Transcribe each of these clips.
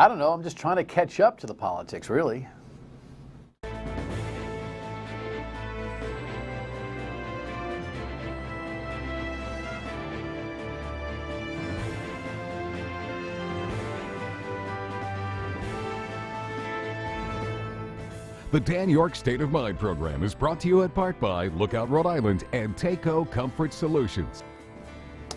I don't know. I'm just trying to catch up to the politics, really. The Dan York State of Mind program is brought to you in part by Lookout Rhode Island and Takeo Comfort Solutions.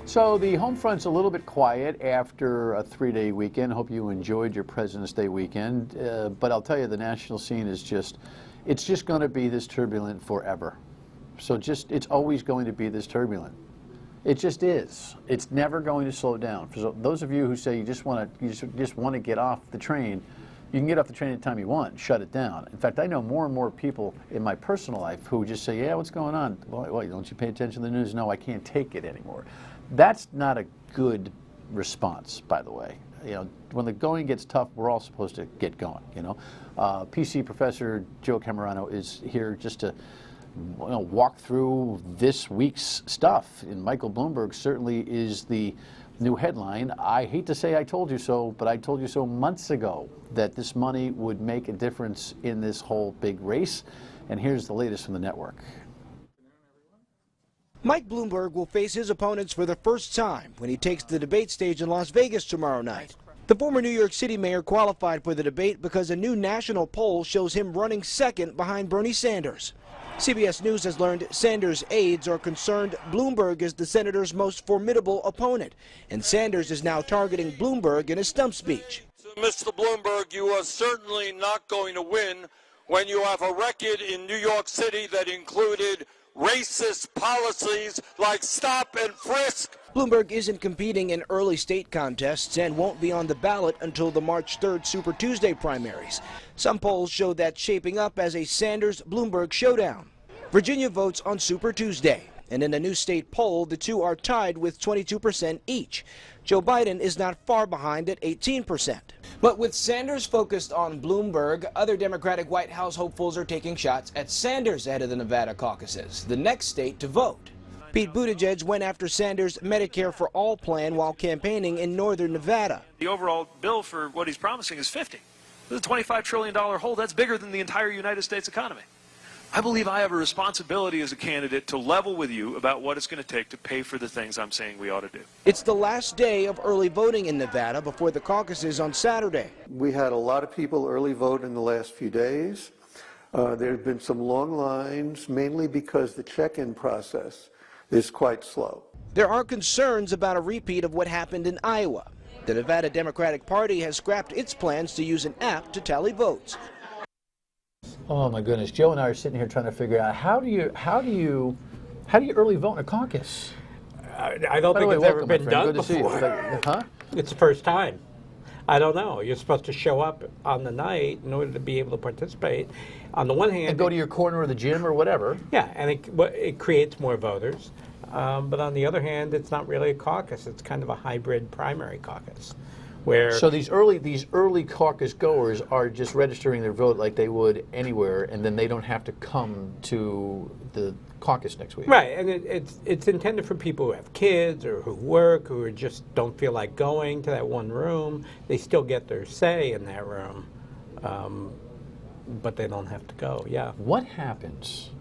So the home front's a little bit quiet after a 3-day weekend. Hope you enjoyed your President's Day weekend. But I'll tell you, the national scene is it's just going to be this turbulent forever. So it's always going to be this turbulent. It just is. It's never going to slow down. For those of you who say you just want to get off the train, you can get off the train anytime you want, shut it down. In fact, I know more and more people in my personal life who just say, yeah, what's going on? Well, don't you pay attention to the news? No, I can't take it anymore. That's not a good response, by the way. You know, when the going gets tough, we're all supposed to get going, you know. PC Professor Joe Cammarano is here just to walk through this week's stuff. And Michael Bloomberg certainly is the new headline. I hate to say I told you so, but I told you so months ago that this money would make a difference in this whole big race. And here's the latest from the network. Mike Bloomberg will face his opponents for the first time when he takes the debate stage in Las Vegas tomorrow night. The former New York City mayor qualified for the debate because a new national poll shows him running second behind Bernie Sanders. CBS News has learned Sanders' aides are concerned Bloomberg is the senator's most formidable opponent, and Sanders is now targeting Bloomberg in a stump speech. Mr. Bloomberg, you are certainly not going to win when you have a record in New York City that included racist policies like stop and frisk. Bloomberg isn't competing in early state contests and won't be on the ballot until the March 3rd Super Tuesday primaries. Some polls show that shaping up as a Sanders-Bloomberg showdown. Virginia votes on Super Tuesday, and in a new state poll, the two are tied with 22% each. Joe Biden is not far behind at 18%. But with Sanders focused on Bloomberg, other Democratic White House hopefuls are taking shots at Sanders ahead of the Nevada caucuses, the next state to vote. Pete Buttigieg went after Sanders' Medicare for All plan while campaigning in northern Nevada. The overall bill for what he's promising is 50. This is a $25 trillion hole. That's bigger than the entire United States economy. I believe I have a responsibility as a candidate to level with you about what it's going to take to pay for the things I'm saying we ought to do. It's the last day of early voting in Nevada before the caucuses on Saturday. We had a lot of people early vote in the last few days. There have been some long lines, mainly because the check-in process is quite slow. There are concerns about a repeat of what happened in Iowa. The Nevada Democratic Party has scrapped its plans to use an app to tally votes. Oh my goodness, Joe and I are sitting here trying to figure out how do you early vote in a caucus? I don't think it's ever been done before. Huh? It's the first time. I don't know. You're supposed to show up on the night in order to be able to participate. On the one hand, and go to your corner of the gym or whatever. Yeah, and it creates more voters. But on the other hand, it's not really a caucus. It's kind of a hybrid primary caucus. So these early caucus goers are just registering their vote like they would anywhere, and then they don't have to come to the caucus next week. Right, and it's intended for people who have kids or who work, who just don't feel like going to that one room. They still get their say in that room, but they don't have to go. Yeah. What happens?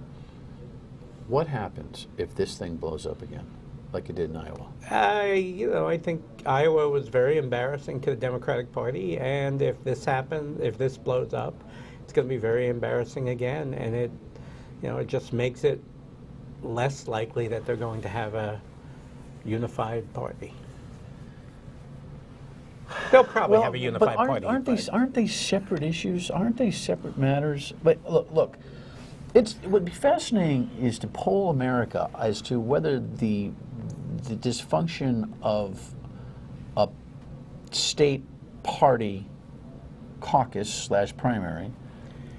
What happens if this thing blows up again, like it did in Iowa? I think Iowa was very embarrassing to the Democratic Party, and if this blows up, it's going to be very embarrassing again, and it just makes it less likely that they're going to have a unified party. They'll probably have a unified party. Aren't they separate issues? Aren't they separate matters? But look. What would be fascinating is to poll America as to whether the dysfunction of a state party caucus/primary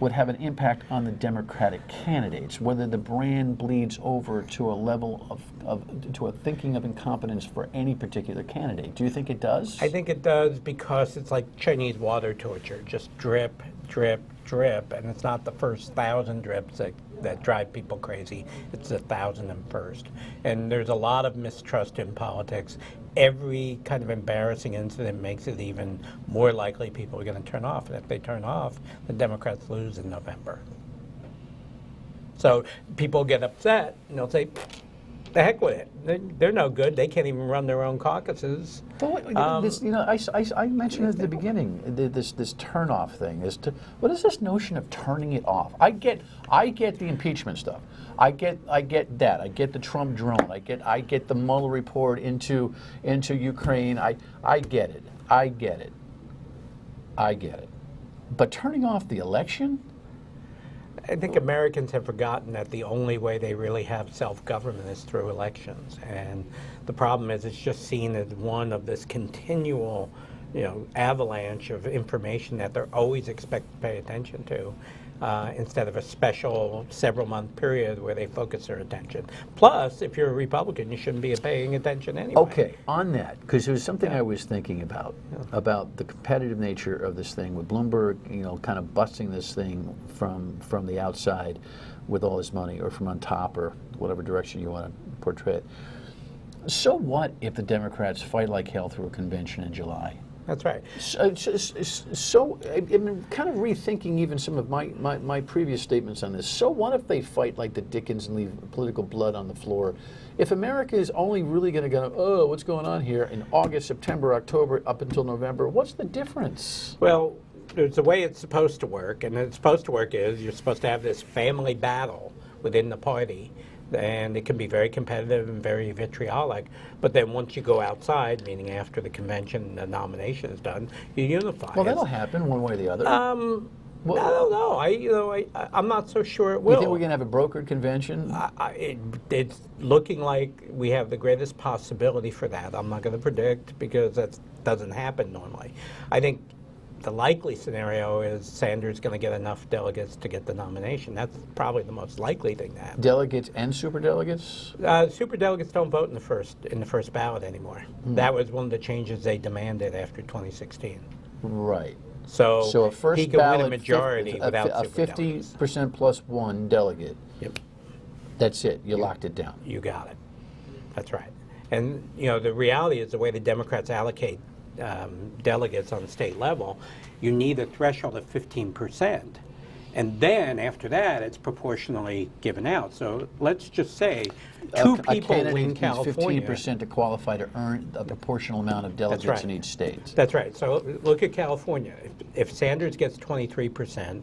would have an impact on the Democratic candidates, whether the brand bleeds over to a level to a thinking of incompetence for any particular candidate. Do you think it does? I think it does, because it's like Chinese water torture, just drip, drip, drip, and it's not the first 1,000 drips that drive people crazy. It's 1,001st. And there's a lot of mistrust in politics, every kind of embarrassing incident makes it even more likely people are going to turn off. And if they turn off, the Democrats lose in November. So people get upset and they'll say, the heck with it. They're no good. They can't even run their own caucuses. But I mentioned at the begining this turnoff thing. What is this notion of turning it off? I get the impeachment stuff. I get that. I get the Trump drone. I get the Mueller report into Ukraine. I get it. I get it. But turning off the election? I think Americans have forgotten that the only way they really have self-government is through elections. And the problem is it's just seen as one of this continual, avalanche of information that they're always expected to pay attention to, instead of a special several-month period where they focus their attention. Plus, if you're a Republican, you shouldn't be paying attention anyway. Okay, on that, because there was something I was thinking about the competitive nature of this thing with Bloomberg, kind of busting this thing from the outside with all his money, or from on top, or whatever direction you want to portray it. So what if the Democrats fight like hell through a convention in July? That's right. So I'm kind of rethinking even some of my previous statements on this. So what if they fight like the Dickens and leave political blood on the floor? If America is only really going to go, oh, what's going on here in August, September, October, up until November, what's the difference? Well, there's a way it's supposed to work, and it's supposed to work is you're supposed to have this family battle within the party, and it can be very competitive and very vitriolic. But then once you go outside, meaning after the convention and the nomination is done, you unify. Well, that'll happen one way or the other. I don't know. I'm not so sure it will. You think we're going to have a brokered convention? It's looking like we have the greatest possibility for that. I'm not going to predict because that doesn't happen normally. I think the likely scenario is Sanders going to get enough delegates to get the nomination. That's probably the most likely thing to happen. Delegates and superdelegates? Superdelegates don't vote in the first ballot anymore. That was one of the changes they demanded after 2016. Right. So a first he could ballot, win a majority without a 50% plus one delegate. Yep. That's it. You locked it down. You got it. That's right. And the reality is the way the Democrats allocate delegates on the state level, you need a threshold of 15%. And then after that, it's proportionally given out. So let's just say two people win California. 15% to qualify to earn a proportional amount of delegates in each state. That's right. So look at California. If Sanders gets 23%,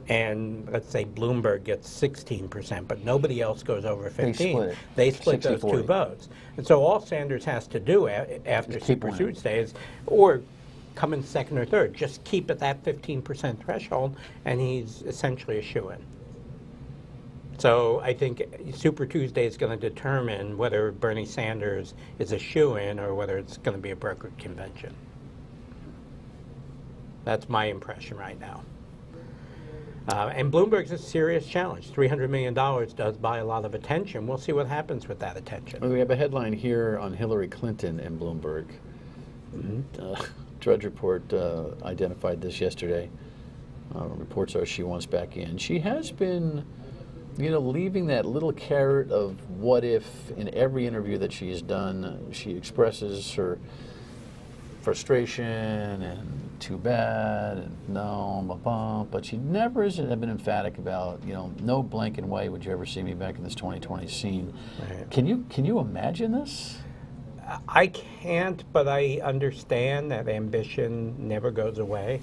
and let's say Bloomberg gets 16%, but nobody else goes over 15%, they split those 2 votes. And so all Sanders has to do after Super Tuesday is, or come in second or third, just keep at that 15% threshold, and he's essentially a shoo-in. So I think Super Tuesday is going to determine whether Bernie Sanders is a shoo-in or whether it's going to be a brokered convention. That's my impression right now. And Bloomberg's a serious challenge. $300 million does buy a lot of attention. We'll see what happens with that attention. Well, we have a headline here on Hillary Clinton and Bloomberg. Drudge Report identified this yesterday. Reports are she wants back in. She has been, leaving that little carrot of what if in every interview that she has done. She expresses her frustration and too bad and no, but she never has been emphatic about, no blank and white would you ever see me back in this 2020 scene. Right. Can you imagine this? I can't, but I understand that ambition never goes away.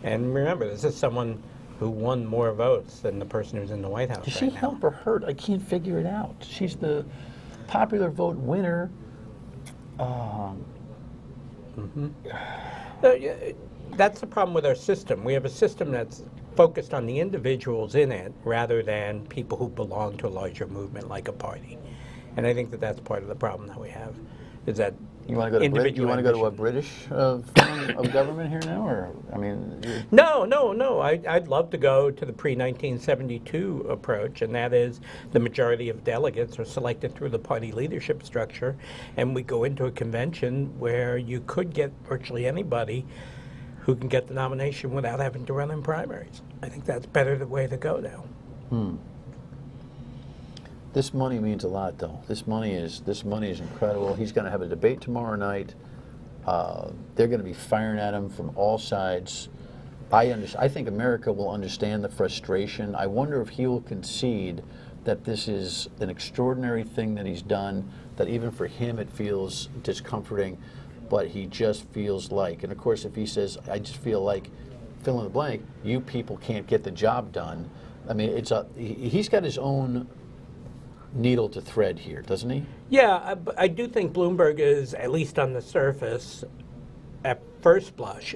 And remember, this is someone who won more votes than the person who's in the White House. Does she help or hurt? I can't figure it out. She's the popular vote winner. That's the problem with our system. We have a system that's focused on the individuals in it rather than people who belong to a larger movement like a party. And I think that that's part of the problem that we have, is that you want to go to a British form of government here now, or No. I'd love to go to the pre-1972 approach, and that is the majority of delegates are selected through the party leadership structure, and we go into a convention where you could get virtually anybody who can get the nomination without having to run in primaries. I think that's better the way to go now. This money means a lot, though. This money is incredible. He's going to have a debate tomorrow night. They're going to be firing at him from all sides. I think America will understand the frustration. I wonder if he will concede that this is an extraordinary thing that he's done, that even for him it feels discomforting, but he just feels like, and of course if he says, I just feel like, fill in the blank, you people can't get the job done. I mean, he's got his own needle to thread here, doesn't he? Yeah, I do think Bloomberg is, at least on the surface, at first blush,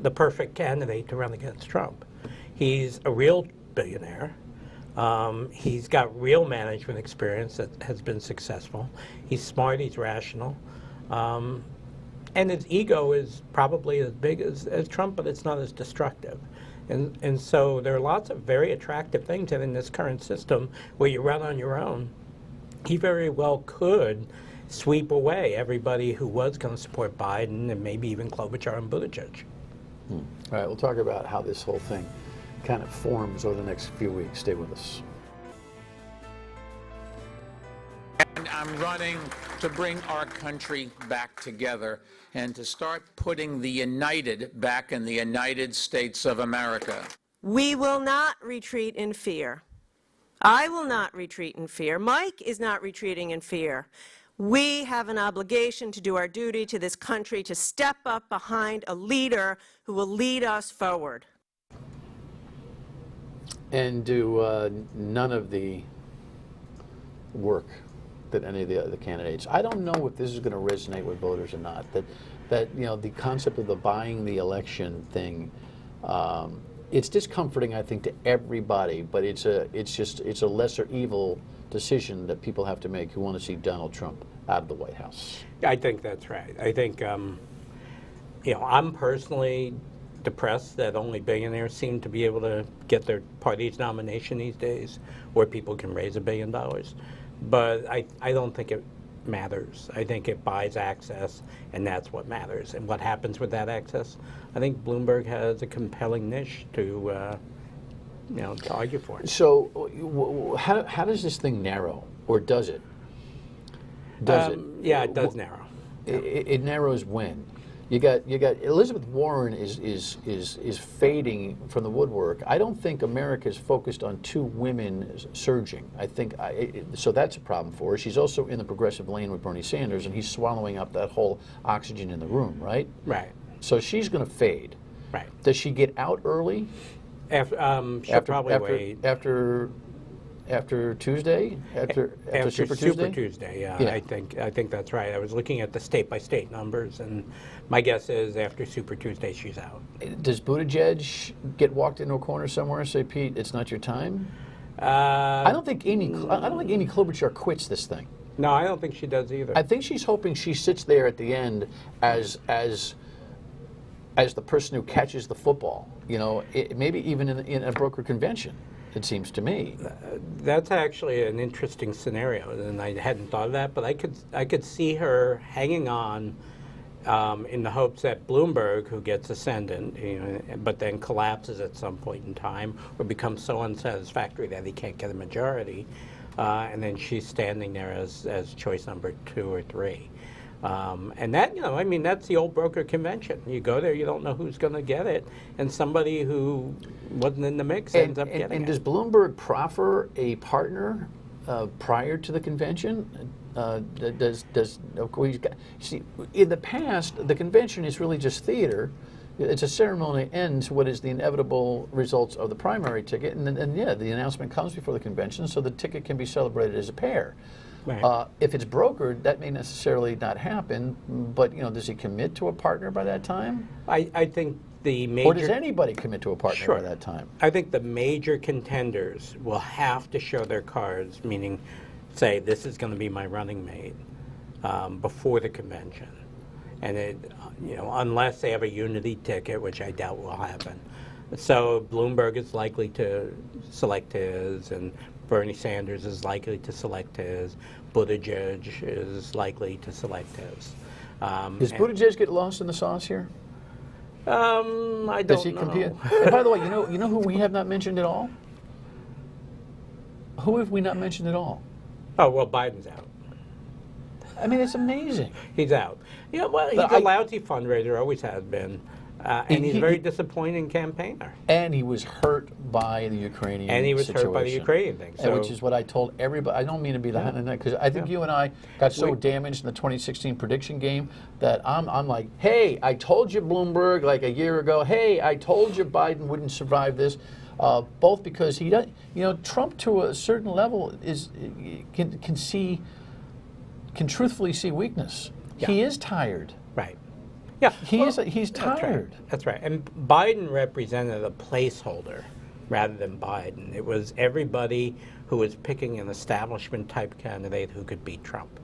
the perfect candidate to run against Trump. He's a real billionaire. He's got real management experience that has been successful. He's smart, he's rational. And his ego is probably as big as Trump, but it's not as destructive. And so there are lots of very attractive things that in this current system where you run on your own, he very well could sweep away everybody who was going to support Biden and maybe even Klobuchar and Buttigieg. All right, we'll talk about how this whole thing kind of forms over the next few weeks. Stay with us. And I'm running to bring our country back together and to start putting the united back in the United States of America. We will not retreat in fear. I will not retreat in fear. Mike is not retreating in fear. We have an obligation to do our duty to this country, to step up behind a leader who will lead us forward. And do none of the work that any of the other candidates. I don't know if this is going to resonate with voters or not. That you know, the concept of the buying the election thing, it's discomforting, I think, to everybody. But it's a lesser evil decision that people have to make who want to see Donald Trump out of the White House. I think that's right. I think, you know, I'm personally depressed that only billionaires seem to be able to get their party's nomination these days, where people can raise $1 billion. But I don't think it matters. I think it buys access, and that's what matters. And what happens with that access? I think Bloomberg has a compelling niche to, you know, to argue for it. So, how does this thing narrow, or does it? Does it? Yeah, it does narrow. It narrows when. You got Elizabeth Warren is fading from the woodwork. I don't think America is focused on two women surging. I think so that's a problem for her. She's also in the progressive lane with Bernie Sanders, and he's swallowing up that whole oxygen in the room, right? Right. So she's going to fade. Right. Does she get out early? She'll probably wait. After Tuesday? After Super Tuesday, yeah. I think that's right. I was looking at the state-by-state numbers, and my guess is after Super Tuesday, she's out. Does Buttigieg get walked into a corner somewhere and say, Pete, it's not your time? I don't think Amy Klobuchar quits this thing. No, I don't think she does either. I think she's hoping she sits there at the end as the person who catches the football. You know, maybe even in a broker convention. It seems to me. That's actually an interesting scenario, and I hadn't thought of that. But I could see her hanging on in the hopes that Bloomberg, who gets ascendant, you know, but then collapses at some point in time, or becomes so unsatisfactory that he can't get a majority, and then she's standing there as choice number 2 or 3. And that, you know, I mean, that's the old broker convention. You go there, you don't know who's going to get it, and somebody who wasn't in the mix ends up getting it. And does Bloomberg proffer a partner prior to the convention? See, in the past, the convention is really just theater. It's a ceremony ends what is the inevitable results of the primary ticket, and yeah, the announcement comes before the convention, so the ticket can be celebrated as a pair. Right. If it's brokered, that may necessarily not happen, but you know, does he commit to a partner by that time? I think the major... Or does anybody commit to a partner by that time? I think the major contenders will have to show their cards, meaning say, this is going to be my running mate before the convention. And you know, unless they have a unity ticket, which I doubt will happen. So Bloomberg is likely to select his, and Bernie Sanders is likely to select his. Buttigieg is likely to select his. Does Buttigieg get lost in the sauce here? I don't know. Does he compete? And by the way, you know who we have not mentioned at all? Who have we not mentioned at all? Oh, well, Biden's out. I mean, it's amazing. He's out. You know, well, he's a lousy fundraiser, always has been. And he's a very disappointing campaigner. And he was hurt by the Ukrainian And he was situation. hurt by the Ukrainian thing. So, which is what I told everybody. I don't mean to be the hand in that, because I think you and I got so damaged in the 2016 prediction game that I'm like, hey, I told you, Bloomberg, like a year ago, hey, I told you Biden wouldn't survive this. Both because he does, you know, Trump to a certain level can truthfully see weakness. Yeah. He is tired. right. Yeah. He's tired. That's right. And Biden represented a placeholder rather than Biden. It was everybody who was picking an establishment type candidate who could beat Trump.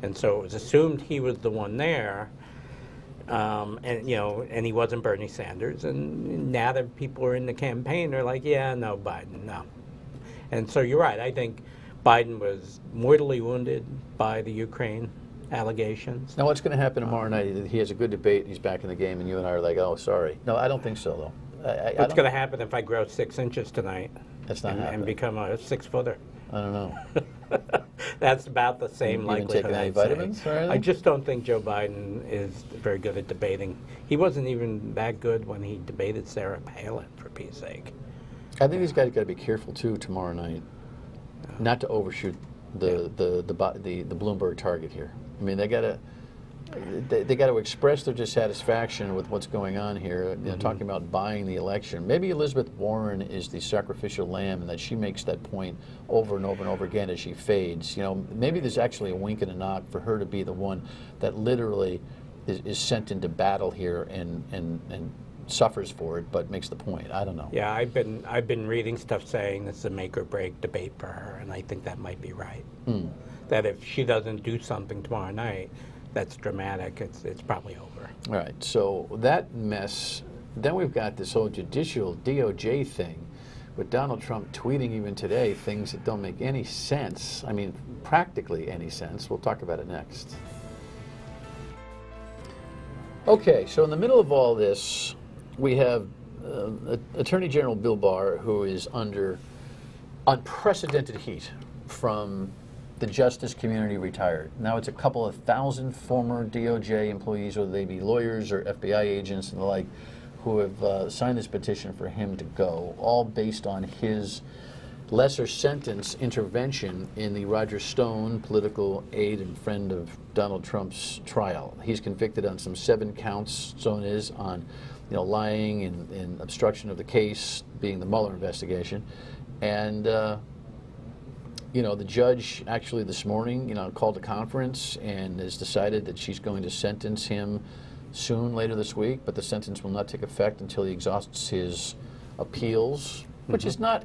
And so it was assumed he was the one there. And he wasn't Bernie Sanders. And now that people are in the campaign, they're like, yeah, no, Biden, no. And so you're right. I think Biden was mortally wounded by the Ukraine allegations. Now, what's going to happen tomorrow night? He has a good debate, and he's back in the game, and you and I are like, oh, sorry. No, I don't think so, though. What's going to happen if I grow 6 inches tonight? That's not happening. And become a 6-footer? I don't know. That's about the same You likelihood. taking any I'd say. vitamins or anything? I just don't think Joe Biden is very good at debating. He wasn't even that good when he debated Sarah Palin, for peace sake. I think these guys got to be careful too tomorrow night, not to overshoot the Bloomberg target here. I mean, they got to express their dissatisfaction with what's going on here. You know, talking about buying the election. Maybe Elizabeth Warren is the sacrificial lamb, and that she makes that point over and over and over again as she fades. You know, maybe there's actually a wink and a nod for her to be the one that literally is sent into battle here and suffers for it, but makes the point. I don't know. Yeah, I've been reading stuff saying this is a make or break debate for her, and I think that might be right. That if she doesn't do something tomorrow night, that's dramatic. It's probably over. All right. So that mess. Then we've got this whole judicial DOJ thing, with Donald Trump tweeting even today things that don't make any sense. I mean, practically any sense. We'll talk about it next. Okay. So in the middle of all this, we have Attorney General Bill Barr, who is under unprecedented heat from the justice community retired. Now it's a couple of thousand former DOJ employees, whether they be lawyers or FBI agents and the like, who have signed this petition for him to go, all based on his lesser sentence intervention in the Roger Stone political aide and friend of Donald Trump's trial. He's convicted on some 7 counts, Stone is, on lying and obstruction of the case, being the Mueller investigation. And the judge actually this morning, called a conference and has decided that she's going to sentence him soon, later this week, but the sentence will not take effect until he exhausts his appeals, which is not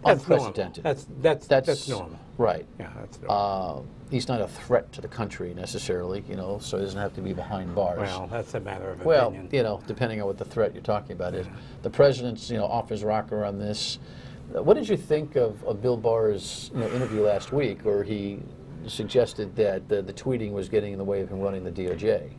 unprecedented. That's normal. Right. Yeah, that's normal. He's not a threat to the country necessarily, so he doesn't have to be behind bars. Well, that's a matter of opinion. Well, depending on what the threat you're talking about is. The president's, off his rocker on this. What did you think of Bill Barr's interview last week, where he suggested that the tweeting was getting in the way of him running the DOJ?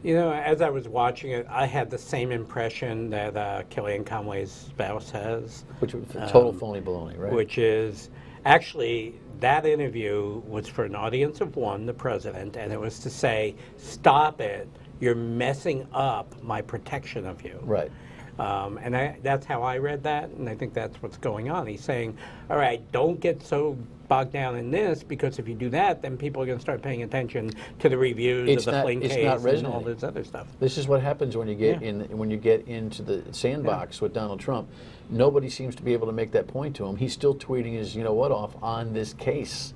As I was watching it, I had the same impression that Kellyanne Conway's spouse has. Which was total phony baloney, right? Which is, actually, that interview was for an audience of one, the president, and it was to say, stop it, you're messing up my protection of you. Right. And that's how I read that, and I think that's what's going on. He's saying, all right, don't get so bogged down in this, because if you do that, then people are going to start paying attention to the reviews of the Flynn case and all this other stuff. This is what happens when you get when you get into the sandbox with Donald Trump. Nobody seems to be able to make that point to him. He's still tweeting his off on this case.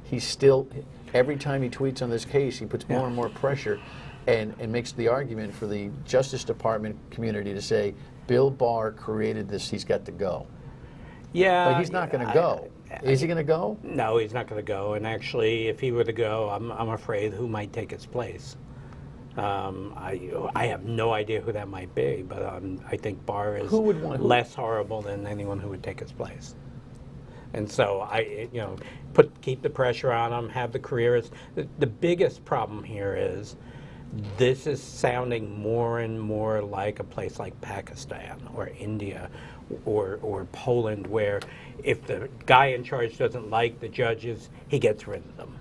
He's still, every time he tweets on this case, he puts more and more pressure and makes the argument for the Justice Department community to say, Bill Barr created this, he's got to go. Yeah. But he's not going to go. Is he going to go? No, he's not going to go. And actually, if he were to go, I'm afraid who might take his place. I have no idea who that might be, but I think Barr is less horrible than anyone who would take his place. And so keep the pressure on him, have the careers. The biggest problem here is this is sounding more and more like a place like Pakistan or India or Poland, where if the guy in charge doesn't like the judges, he gets rid of them.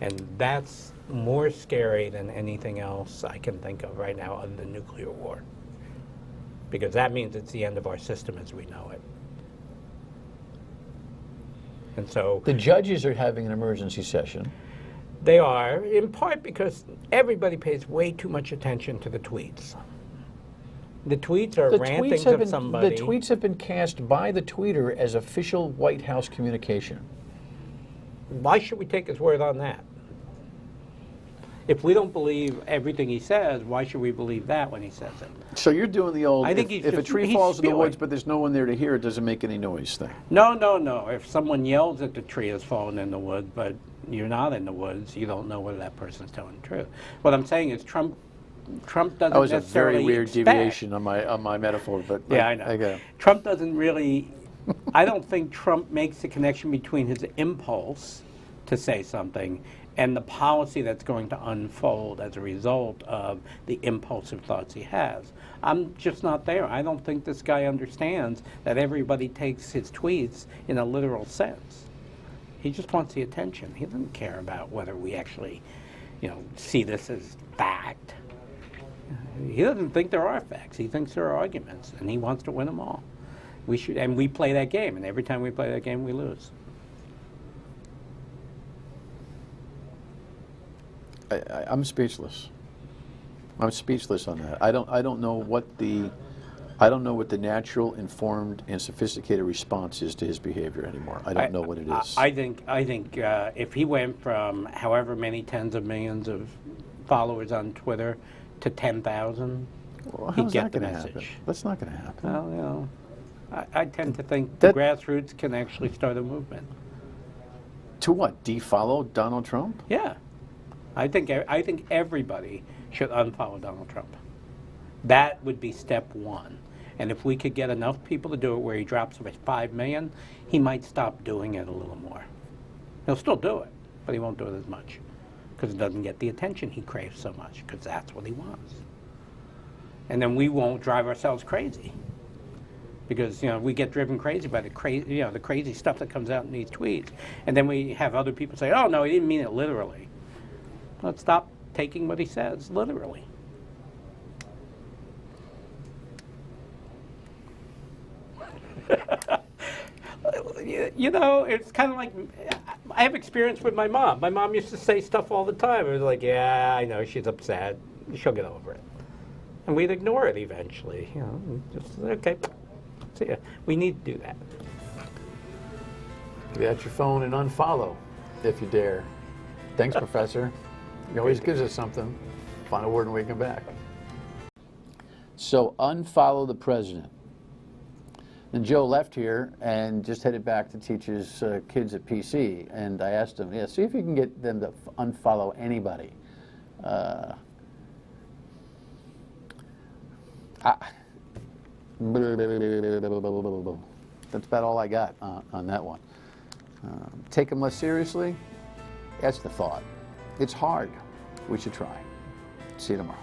And that's more scary than anything else I can think of right now other than nuclear war. Because that means it's the end of our system as we know it. And so The judges are having an emergency session. they are, in part because everybody pays way too much attention to the tweets. The tweets are rantings of somebody. The tweets have been cast by the tweeter as official White House communication. Why should we take his word on that? If we don't believe everything he says, why should we believe that when he says it? So you're doing the old, I think if he's a just- tree he's falls in the spewing. woods but there's no one there to hear it, doesn't make any noise thing. No, no, no. If someone yells that the tree has fallen in the woods, but you're not in the woods, you don't know whether that person's telling the truth. What I'm saying is Trump doesn't That was a necessarily very weird expect- deviation on my metaphor, but Yeah, I know. I got it. Trump doesn't really, I don't think Trump makes the connection between his impulse to say something and the policy that's going to unfold as a result of the impulsive thoughts he has. I'm just not there. I don't think this guy understands that everybody takes his tweets in a literal sense. He just wants the attention. He doesn't care about whether we actually, see this as fact. He doesn't think there are facts. He thinks there are arguments, and he wants to win them all. And we play that game, and every time we play that game, we lose. I'm speechless. I'm speechless on that. I don't know what the natural, informed, and sophisticated response is to his behavior anymore. I don't know what it is. I think if he went from however many tens of millions of followers on Twitter to 10,000, Well, he'd how's get that the going to message. happen? That's not going to happen. Well, I tend to think the That- grassroots can actually start a movement. To what? Defollow Donald Trump? Yeah. I think everybody should unfollow Donald Trump. That would be step one. And if we could get enough people to do it where he drops by 5 million, he might stop doing it a little more. He'll still do it, but he won't do it as much because it doesn't get the attention he craves so much, because that's what he wants. And then we won't drive ourselves crazy because we get driven crazy by the crazy stuff that comes out in these tweets, and then we have other people say, "Oh no, he didn't mean it literally." Let's stop taking what he says literally. It's kind of like, I have experience with my mom. My mom used to say stuff all the time. It was like, yeah, I know, she's upset. She'll get over it. And we'd ignore it eventually. Just, okay, see ya. We need to do that. Get out your phone and unfollow, if you dare. Thanks, Professor. He always gives us something. Final word when we come back. So unfollow the president. And Joe left here and just headed back to teach his kids at PC. And I asked him, see if you can get them to unfollow anybody. That's about all I got on that one. Take them less seriously? That's the thought. It's hard. We should try. See you tomorrow.